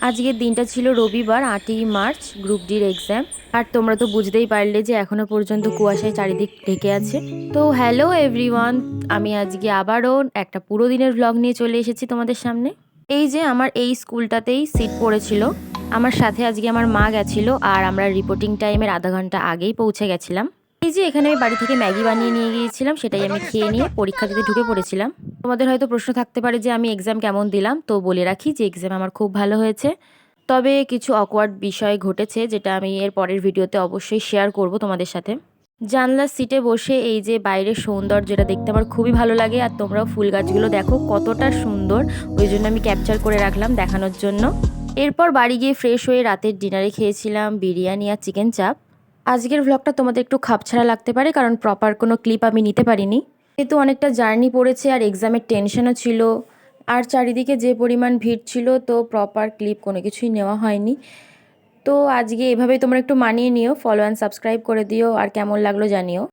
আজকের দিনটা ছিল রবিবার ৮ই মার্চ গ্রুপ ডির এক্সাম। আর তোমরা তো বুঝতেই পারলে যে এখনো পর্যন্ত কুয়াশায় চারিদিক ঢেকে আছে। তো হ্যালো এভরিওয়ান, আমি আজকে আবারও একটা পুরো দিনের ভ্লগ নিয়ে চলে এসেছি তোমাদের সামনে। এই যে আমার এই স্কুলটাতেই সিট পড়েছিল, আমার সাথে আজকে আমার মা গেছিল আর আমরা রিপোর্টিং টাইমের আধা ঘন্টা আগেই পৌঁছে গেছিলাম। এই যে এখানে আমি বাড়ি থেকে ম্যাগি বানিয়ে নিয়ে গিয়েছিলাম, সেটাই আমি খেয়ে নিয়ে পরীক্ষা দিতে ঢুকে পড়েছিলাম। তোমাদের হয়তো প্রশ্ন থাকতে পারে যে আমি এক্সাম কেমন দিলাম, তো বলে রাখি যে এক্সাম আমার খুব ভালো হয়েছে। তবে কিছু অকওয়ার্ড বিষয় ঘটেছে যেটা আমি এর পরের ভিডিওতে অবশ্যই শেয়ার করব তোমাদের সাথে। জানলার সিটে বসে এই যে বাইরের সৌন্দর্য, যেটা দেখতে আমার খুবই ভালো লাগে। আর তোমরাও ফুল গাছগুলো দেখো কতটা সুন্দর, ওই জন্য আমি ক্যাপচার করে রাখলাম দেখানোর জন্য। এরপর বাড়ি গিয়ে ফ্রেশ হয়ে রাতের ডিনারে খেয়েছিলাম বিরিয়ানি আর চিকেন চাপ। আজকের ভ্লগটা তোমাদের একটু খাপছাড়া লাগতে পারে, কারণ প্রপার কোনো ক্লিপ আমি নিতে পারিনি, যেহেতু অনেকটা জার্নি পড়েছে আর এক্সামের টেনশনও ছিল আর চারিদিকে যে পরিমাণ ভিড় ছিল, তো প্রপার ক্লিপ কোনো কিছুই নেওয়া হয়নি। তো আজকে এভাবেই তোমরা একটু মানিয়ে নিও, ফলো অ্যান্ড সাবস্ক্রাইব করে দিও আর কেমন লাগলো জানিও।